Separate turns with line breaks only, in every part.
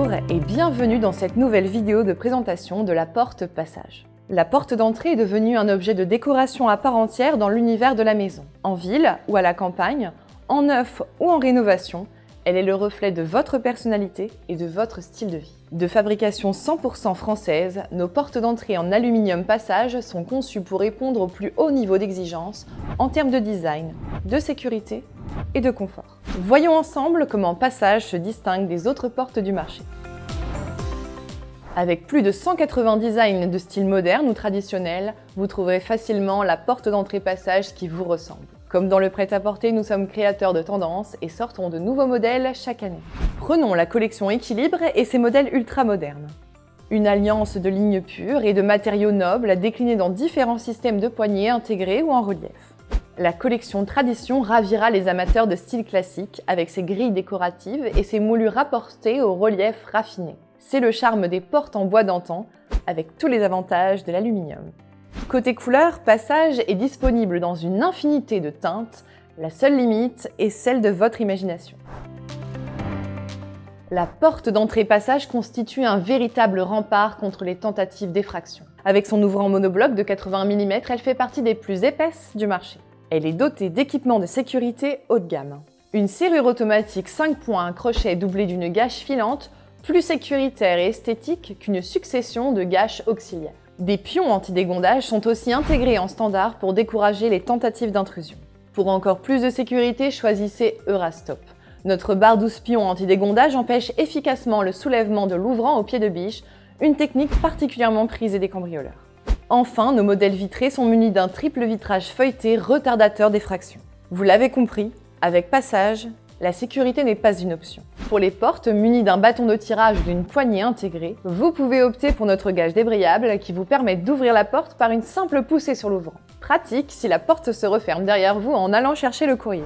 Bonjour et bienvenue dans cette nouvelle vidéo de présentation de la porte passage. La porte d'entrée est devenue un objet de décoration à part entière dans l'univers de la maison. En ville ou à la campagne, en neuf ou en rénovation, elle est le reflet de votre personnalité et de votre style de vie. De fabrication 100% française, nos portes d'entrée en aluminium passage sont conçues pour répondre au plus haut niveau d'exigence en termes de design, de sécurité et de confort. Voyons ensemble comment Passage se distingue des autres portes du marché. Avec plus de 180 designs de style moderne ou traditionnel, vous trouverez facilement la porte d'entrée Passage qui vous ressemble. Comme dans le prêt-à-porter, nous sommes créateurs de tendances et sortons de nouveaux modèles chaque année. Prenons la collection Équilibre et ses modèles ultra modernes. Une alliance de lignes pures et de matériaux nobles déclinés dans différents systèmes de poignées intégrés ou en relief. La collection Tradition ravira les amateurs de style classique avec ses grilles décoratives et ses moulures rapportées au relief raffiné. C'est le charme des portes en bois d'antan, avec tous les avantages de l'aluminium. Côté couleur, Passage est disponible dans une infinité de teintes, la seule limite est celle de votre imagination. La porte d'entrée Passage constitue un véritable rempart contre les tentatives d'effraction. Avec son ouvrant monobloc de 80 mm, elle fait partie des plus épaisses du marché. Elle est dotée d'équipements de sécurité haut de gamme. Une serrure automatique 5 points à crochet doublée d'une gâche filante, plus sécuritaire et esthétique qu'une succession de gâches auxiliaires. Des pions anti-dégondage sont aussi intégrés en standard pour décourager les tentatives d'intrusion. Pour encore plus de sécurité, choisissez Eurastop. Notre barre 12 pions anti-dégondage empêche efficacement le soulèvement de l'ouvrant au pied de biche, une technique particulièrement prisée des cambrioleurs. Enfin, nos modèles vitrés sont munis d'un triple vitrage feuilleté retardateur d'effraction. Vous l'avez compris, avec Passage, la sécurité n'est pas une option. Pour les portes munies d'un bâton de tirage ou d'une poignée intégrée, vous pouvez opter pour notre gage débrayable qui vous permet d'ouvrir la porte par une simple poussée sur l'ouvrant. Pratique si la porte se referme derrière vous en allant chercher le courrier.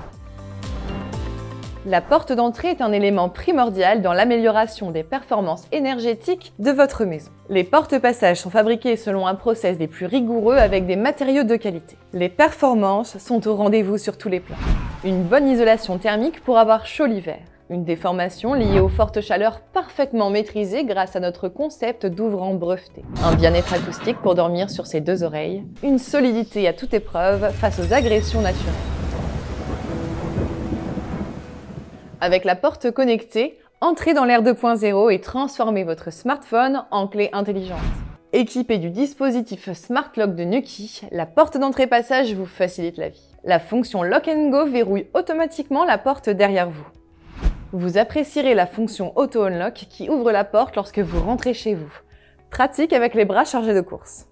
La porte d'entrée est un élément primordial dans l'amélioration des performances énergétiques de votre maison. Les portes Passage sont fabriquées selon un process des plus rigoureux avec des matériaux de qualité. Les performances sont au rendez-vous sur tous les plans. Une bonne isolation thermique pour avoir chaud l'hiver. Une déformation liée aux fortes chaleurs parfaitement maîtrisée grâce à notre concept d'ouvrant breveté. Un bien-être acoustique pour dormir sur ses deux oreilles. Une solidité à toute épreuve face aux agressions naturelles. Avec la porte connectée, entrez dans l'ère 2.0 et transformez votre smartphone en clé intelligente. Équipée du dispositif Smart Lock de Nuki, la porte d'entrée Passage vous facilite la vie. La fonction Lock & Go verrouille automatiquement la porte derrière vous. Vous apprécierez la fonction Auto Unlock qui ouvre la porte lorsque vous rentrez chez vous. Pratique avec les bras chargés de courses.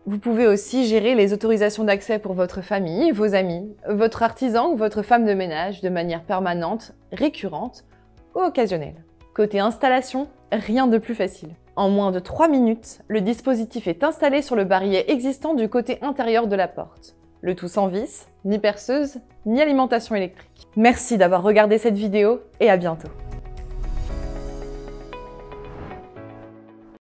Vous pouvez aussi gérer les autorisations d'accès pour votre famille, vos amis, votre artisan ou votre femme de ménage de manière permanente, récurrente ou occasionnelle. Côté installation, rien de plus facile. En moins de 3 minutes, le dispositif est installé sur le barillet existant du côté intérieur de la porte. Le tout sans vis, ni perceuse, ni alimentation électrique. Merci d'avoir regardé cette vidéo et à bientôt.